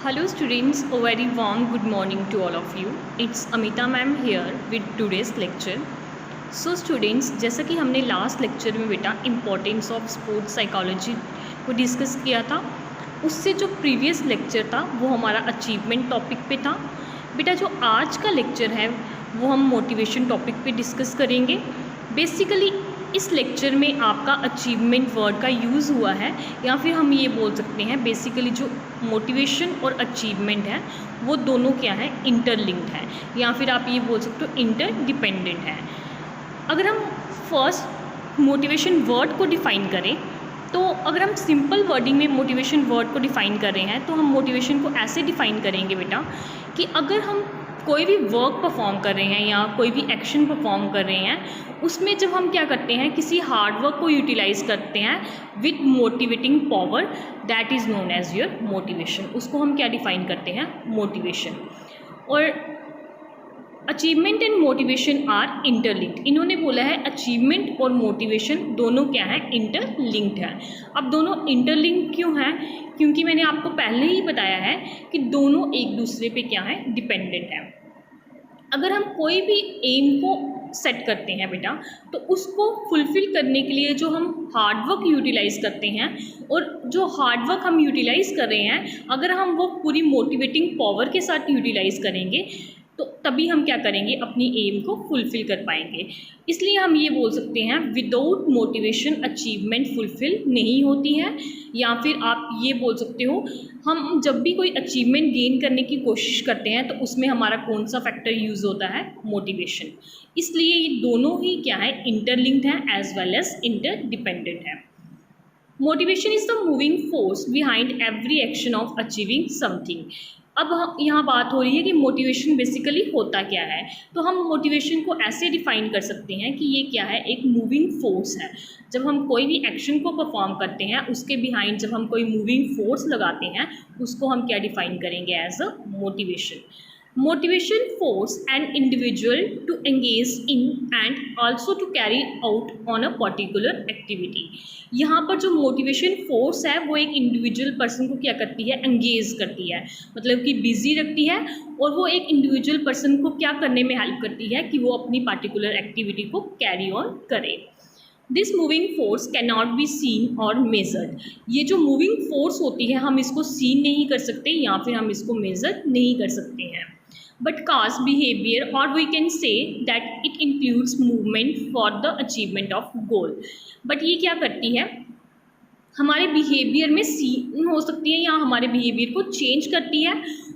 Hello students, a very warm good morning to all of you. It's Amita ma'am here with today's lecture. So students, जैसा कि हमने last lecture में बेटा importance of sports psychology को discuss किया था, उससे जो प्रीवियस लेक्चर था वो हमारा अचीवमेंट टॉपिक पे था। बेटा जो आज का लेक्चर है वो हम मोटिवेशन टॉपिक पे डिस्कस करेंगे। बेसिकली इस लेक्चर में आपका अचीवमेंट वर्ड का यूज़ हुआ है, या फिर हम ये बोल सकते हैं बेसिकली जो मोटिवेशन और अचीवमेंट है वो दोनों क्या है, इंटरलिंक्ड है, या फिर आप ये बोल सकते हो इंटरडिपेंडेंट है। अगर हम फर्स्ट मोटिवेशन वर्ड को डिफ़ाइन करें तो अगर हम सिंपल वर्डिंग में मोटिवेशन वर्ड को डिफ़ाइन कर रहे हैं तो हम मोटिवेशन को ऐसे डिफ़ाइन करेंगे बेटा कि अगर हम कोई भी वर्क परफॉर्म कर रहे हैं या कोई भी एक्शन परफॉर्म कर रहे हैं, उसमें जब हम क्या करते हैं, किसी हार्ड वर्क को यूटिलाइज़ करते हैं with motivating power, that is known as your motivation. उसको हम क्या डिफ़ाइन करते हैं, मोटिवेशन। और achievement and motivation are interlinked. इन्होंने बोला है अचीवमेंट और मोटिवेशन दोनों क्या है, इंटरलिंक्ड है। अब दोनों इंटरलिंक्ड क्यों हैं? क्योंकि मैंने आपको पहले ही बताया है कि दोनों एक दूसरे पे क्या है, डिपेंडेंट है। अगर हम कोई भी एम को सेट करते हैं बेटा, तो उसको फुलफ़िल करने के लिए जो हम हार्ड वर्क यूटिलाइज़ करते हैं, और जो हार्ड वर्क हम यूटिलाइज़ कर रहे हैं अगर हम वो पूरी मोटिवेटिंग पावर के साथ यूटिलाइज़ करेंगे तो तभी हम क्या करेंगे, अपनी एम को फुलफ़िल कर पाएंगे। इसलिए हम ये बोल सकते हैं विदाउट मोटिवेशन अचीवमेंट फुलफ़िल नहीं होती है। या फिर आप ये बोल सकते हो, हम जब भी कोई अचीवमेंट गेन करने की कोशिश करते हैं तो उसमें हमारा कौन सा फैक्टर यूज़ होता है, मोटिवेशन। इसलिए ये दोनों ही क्या है, इंटरलिंक्ड है एज वेल एज इंटरडिपेंडेंट है। Motivation is the moving force behind every action of achieving something. अब हम यहाँ बात हो रही है कि मोटिवेशन बेसिकली होता क्या है, तो हम मोटिवेशन को ऐसे डिफ़ाइन कर सकते हैं कि ये क्या है, एक मूविंग फोर्स है। जब हम कोई भी एक्शन को परफॉर्म करते हैं उसके बिहाइंड जब हम कोई मूविंग फोर्स लगाते हैं उसको हम क्या डिफ़ाइन करेंगे, as a motivation. Motivation force an individual to engage in and also to carry out on a particular activity। यहाँ पर जो मोटिवेशन फोर्स है वो एक इंडिविजुअल पर्सन को क्या करती है, एंगेज करती है, मतलब कि बिजी रखती है, और वो एक इंडिविजुअल पर्सन को क्या करने में हेल्प करती है कि वो अपनी पार्टिकुलर एक्टिविटी को कैरी ऑन करे। This moving force can not be seen और मेजर्ड। ये जो मूविंग फोर्स होती है हम इसको सीन नहीं कर सकते या फिर हम इसको मेज़र नहीं कर सकते हैं, but cause behavior, or we can say that it includes movement for the achievement of goal। but ये क्या करती है, हमारे बिहेवियर में सीन हो सकती है या हमारे बिहेवियर को चेंज करती है,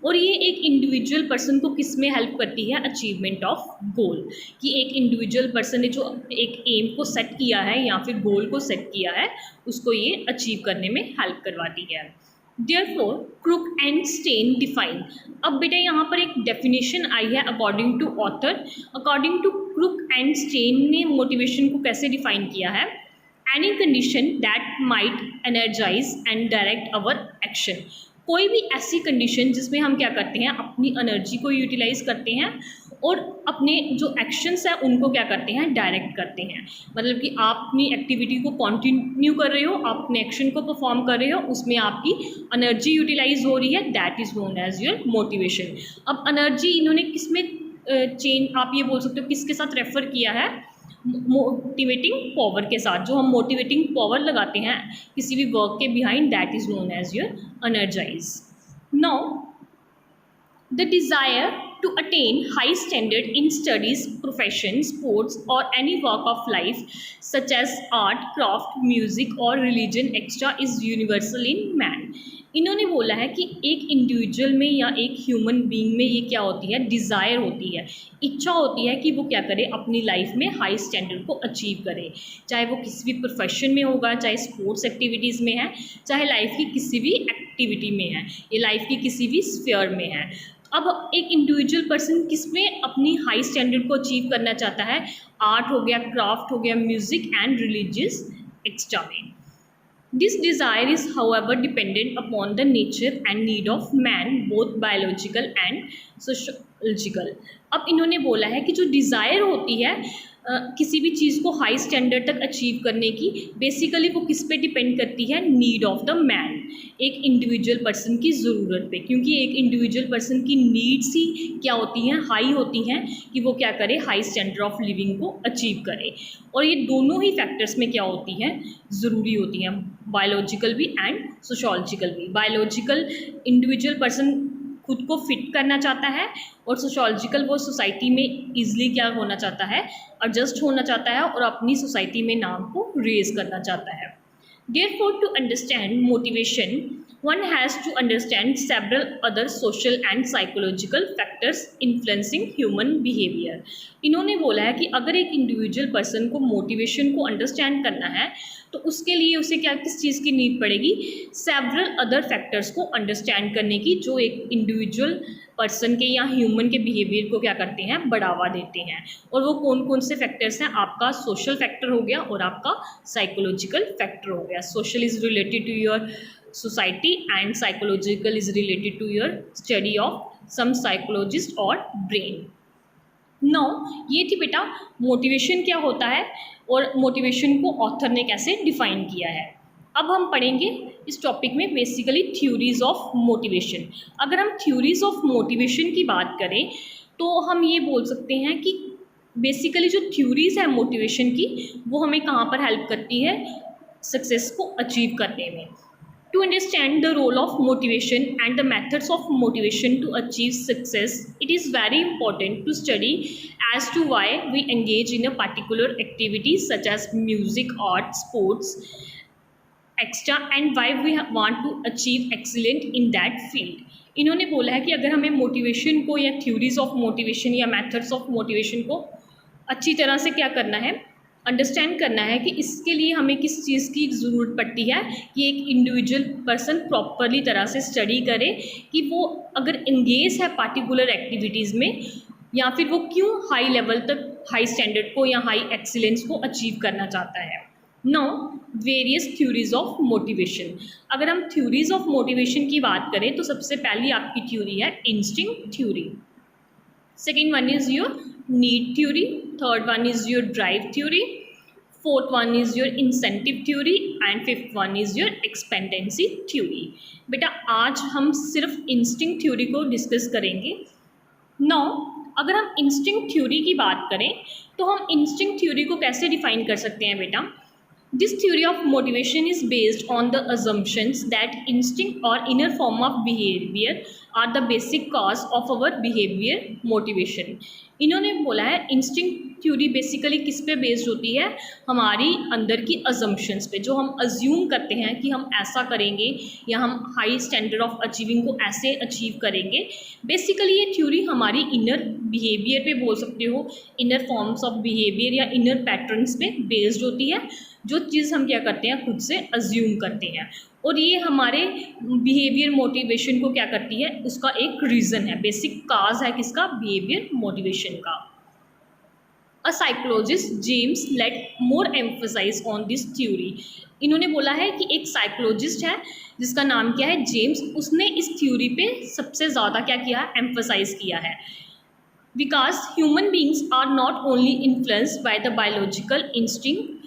और ये एक इंडिविजुअल पर्सन को किस में हेल्प करती है, अचीवमेंट ऑफ गोल। कि एक इंडिविजुअल पर्सन ने जो एक एम को सेट किया है या फिर गोल को सेट किया है उसको ये अचीव करने में हेल्प करवाती है। Therefore, Crook and Stein define। अब बेटा यहाँ पर एक डेफिनेशन आई है according to author. According to Crook and Stein ने मोटिवेशन को कैसे डिफाइन किया है, any condition that might energise and direct our action. कोई भी ऐसी कंडीशन जिसमें हम क्या करते हैं, अपनी एनर्जी को यूटिलाइज करते हैं और अपने जो एक्शंस हैं उनको क्या करते हैं, डायरेक्ट करते हैं। मतलब कि आप अपनी एक्टिविटी को कंटिन्यू कर रहे हो, आप अपने एक्शन को परफॉर्म कर रहे हो, उसमें आपकी एनर्जी यूटिलाइज हो रही है, that is known as your motivation. अब एनर्जी इन्होंने किस में चेंज, आप ये बोल सकते हो किसके साथ रेफर किया है, मोटिवेटिंग पावर के साथ। जो हम मोटिवेटिंग पावर लगाते हैं किसी भी वर्क के behind, that is known as your energise. Now the desire to attain high standard in studies, profession, sports or any walk of life such as art, craft, music or religion etc is universal in man। इन्होंने बोला है कि एक individual में या एक human being में ये क्या होती है, डिज़ायर होती है, इच्छा होती है कि वो क्या करे, अपनी लाइफ में हाई स्टैंडर्ड को अचीव करे। चाहे वो किसी भी प्रोफेशन में होगा, चाहे स्पोर्ट्स एक्टिविटीज़ में है, चाहे लाइफ की किसी भी एक्टिविटी में है, या लाइफ की किसी भी स्फीयर में है। अब एक इंडिविजुअल पर्सन किस में अपनी हाई स्टैंडर्ड को अचीव करना चाहता है, आर्ट हो गया, क्राफ्ट हो गया, म्यूजिक एंड रिलीजियस एक्स्ट्रा में। This desire is however dependent upon the nature and need of man, both biological and sociological. अब इन्होंने बोला है कि जो डिज़ायर होती है किसी भी चीज़ को हाई स्टैंडर्ड तक अचीव करने की, बेसिकली वो किस पे डिपेंड करती है, नीड ऑफ द मैन। एक इंडिविजुअल पर्सन की ज़रूरत पे, क्योंकि एक इंडिविजुअल पर्सन की नीड्स ही क्या होती हैं, हाई होती हैं कि वो क्या करे, हाई स्टैंडर्ड ऑफ लिविंग को अचीव करे। और ये दोनों ही फैक्टर्स में क्या होती हैं, ज़रूरी होती हैं, बायोलॉजिकल भी एंड सोशोलॉजिकल भी। बायोलॉजिकल इंडिविजुअल पर्सन खुद को फिट करना चाहता है, और सोशोलॉजिकल वो सोसाइटी में ईजिली क्या होना चाहता है, एडजस्ट होना चाहता है और अपनी सोसाइटी में नाम को रेज करना चाहता है। Therefore, to understand motivation, one has to understand several other social and psychological factors influencing human behavior. इन्होंने बोला है कि अगर एक इंडिविजुअल पर्सन को मोटिवेशन को अंडरस्टैंड करना है तो उसके लिए उसे क्या, किस चीज़ की नीड पड़ेगी, सेवरल अदर फैक्टर्स को अंडरस्टैंड करने की, जो एक इंडिविजुअल पर्सन के या ह्यूमन के बिहेवियर को क्या करते हैं, बढ़ावा देते हैं। और वो कौन कौन से फैक्टर्स हैं, आपका सोशल फैक्टर हो गया और आपका साइकोलॉजिकल फैक्टर हो गया। Social is related to your society and psychological is related to your study of some psychologist और ब्रेन। नौ, ये थी बेटा मोटिवेशन क्या होता है और मोटिवेशन को ऑथर ने कैसे डिफाइन किया है। अब हम पढ़ेंगे इस टॉपिक में बेसिकली थ्योरीज ऑफ मोटिवेशन। अगर हम थ्योरीज ऑफ मोटिवेशन की बात करें तो हम ये बोल सकते हैं कि बेसिकली जो थ्योरीज है मोटिवेशन की, वो हमें कहाँ पर हेल्प करती है, सक्सेस को अचीव करने में। To understand the role of motivation and the methods of motivation to achieve success, it is very important to study as to why we engage in a particular activity such as music, art, sports, etc. and why we want to achieve excellent in that field. इन्होंने बोला है कि अगर हमें motivation को या theories of motivation या methods of motivation को अच्छी तरह से क्या करना है, अंडरस्टैंड करना है कि इसके लिए हमें किस चीज़ की ज़रूरत पड़ती है कि एक इंडिविजुअल पर्सन प्रॉपरली तरह से स्टडी करे कि वो अगर इंगेज है पार्टिकुलर एक्टिविटीज़ में, या फिर वो क्यों हाई लेवल तक, हाई स्टैंडर्ड को या हाई एक्सीलेंस को अचीव करना चाहता है। Now, various theories of motivation. अगर हम थ्योरीज ऑफ मोटिवेशन की बात करें तो सबसे पहली आपकी थ्योरी है instinct theory, second one is your need theory, third one is your drive theory, fourth one is your incentive theory and fifth one is your expectancy theory. बेटा आज हम सिर्फ इंस्टिंक्ट थ्योरी को डिस्कस करेंगे। Now अगर हम instinct theory की बात करें तो हम इंस्टिंक्ट थ्योरी को कैसे डिफाइन कर सकते हैं बेटा। This theory of motivation is based on the assumptions that instinct or inner form of behavior are the basic cause of our behavior motivation. इन्होंने बोला है इंस्टिंक्ट थ्योरी बेसिकली किस पे बेस्ड होती है, हमारी अंदर की अजम्पशंस पे, जो हम अज्यूम करते हैं कि हम ऐसा करेंगे या हम हाई स्टैंडर्ड ऑफ अचीविंग को ऐसे अचीव करेंगे। बेसिकली ये थ्योरी हमारी इनर बिहेवियर पे बोल सकते हो, इनर फॉर्म्स ऑफ बिहेवियर या इनर पैटर्न्स पे बेस्ड होती है, जो चीज़ हम क्या करते हैं खुद से अज्यूम करते हैं, और ये हमारे बिहेवियर मोटिवेशन को क्या करती है, उसका एक रीज़न है, बेसिक काज है किसका, बिहेवियर मोटिवेशन का। A psychologist James let more emphasise on this theory. इन्होंने बोला है कि एक साइकोलॉजिस्ट है जिसका नाम क्या है, जेम्स, उसने इस थ्योरी पे सबसे ज़्यादा क्या किया, एम्फसाइज किया है। Because human beings are not only influenced by the biological instinct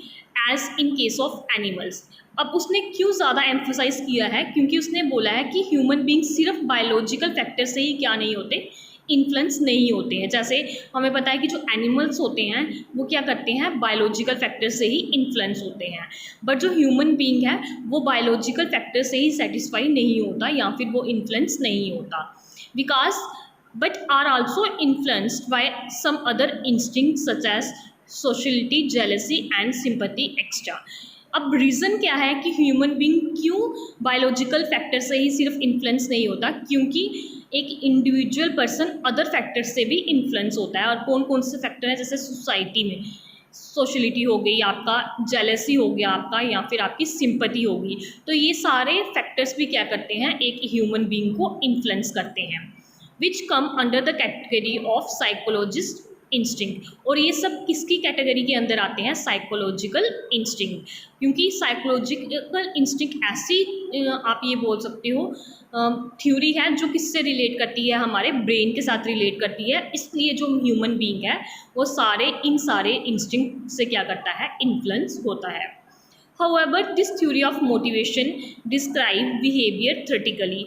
as in case of animals. अब उसने क्यों ज़्यादा एम्फोसाइज किया है, क्योंकि उसने बोला है कि ह्यूमन बींग सिर्फ बायोलॉजिकल फैक्टर से ही क्या नहीं होते, इन्फ्लुएंस नहीं होते हैं। जैसे हमें पता है कि जो एनिमल्स होते हैं वो क्या करते हैं, बायोलॉजिकल फैक्टर से ही इन्फ्लुएंस होते हैं, बट जो ह्यूमन बींग है वो बायोलॉजिकल फैक्टर से ही सेटिस्फाई नहीं होता या फिर वो इन्फ्लुएंस नहीं होता। Because but are also influenced by some other instinct such as sociality, jealousy and sympathy extra. अब रीज़न क्या है कि ह्यूमन बींग क्यों बायोलॉजिकल फैक्टर से ही सिर्फ इन्फ्लुएंस नहीं होता, क्योंकि एक इंडिविजुअल पर्सन अदर फैक्टर से भी इन्फ्लुएंस होता है। और कौन कौन से फैक्टर हैं, जैसे सोसाइटी में सोशलिटी हो गई, आपका जेलसी हो गया आपका, या फिर आपकी सिंपैथी होगी, तो ये सारे फैक्टर्स भी क्या करते हैं, एक ह्यूमन बींग को इन्फ्लुएंस करते हैं, which come under the category of psychologist instinct. और ये सब किसकी कैटेगरी के अंदर आते हैं, साइकोलॉजिकल इंस्टिंक्ट, क्योंकि साइकोलॉजिकल इंस्टिंक्ट ऐसी आप ये बोल सकते हो थ्योरी है जो किससे रिलेट करती है, हमारे ब्रेन के साथ रिलेट करती है। इसलिए जो ह्यूमन बीइंग है वो इन सारे इंस्टिंक्ट से क्या करता है, इन्फ्लुएंस होता है। However this theory of motivation describe behaviour theoretically.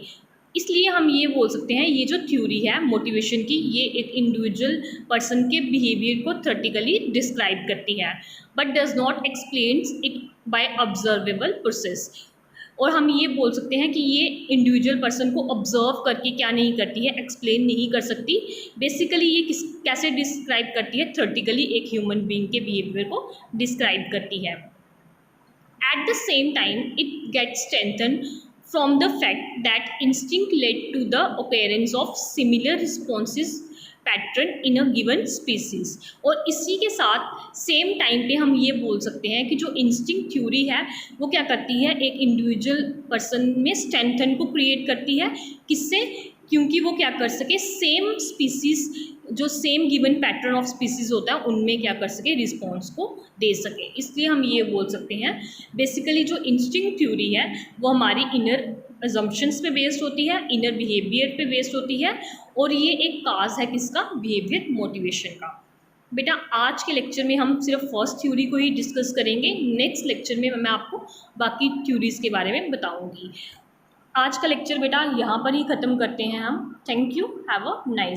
इसलिए हम ये बोल सकते हैं ये जो थ्योरी है मोटिवेशन की, ये एक इंडिविजुअल पर्सन के बिहेवियर को थ्योरेटिकली डिस्क्राइब करती है, but does not explains it by observable process. और हम ये बोल सकते हैं कि ये इंडिविजुअल पर्सन को ऑब्जर्व करके क्या नहीं करती है, एक्सप्लेन नहीं कर सकती। बेसिकली ये कैसे डिस्क्राइब करती है, थ्योरेटिकली एक ह्यूमन बीइंग के बिहेवियर को डिस्क्राइब करती है। At the same time, it gets strengthened from the fact that instinct led to the occurrence of similar responses pattern in a given species. और इसी के साथ सेम टाइम पे हम ये बोल सकते हैं कि जो इंस्टिंक्ट थ्योरी है वो क्या करती है, एक इंडिविजुअल पर्सन में स्ट्रेंथन को क्रिएट करती है। किससे? क्योंकि वो क्या कर सके, सेम स्पीसीज जो same given pattern of species होता है उनमें क्या कर सके, रिस्पॉन्स को दे सके। इसलिए हम ये बोल सकते हैं बेसिकली जो इंस्टिंक्ट थ्योरी है वो हमारी इनर अजम्पशंस पे बेस्ड होती है, इनर बिहेवियर पे बेस्ड होती है, और ये एक काज है किसका, बिहेवियर मोटिवेशन का। बेटा आज के लेक्चर में हम सिर्फ फर्स्ट थ्योरी को ही डिस्कस करेंगे, नेक्स्ट लेक्चर में मैं आपको बाकी थ्योरीज के बारे में बताऊंगी। आज का लेक्चर बेटा यहाँ पर ही ख़त्म करते हैं हम। Thank you, have a nice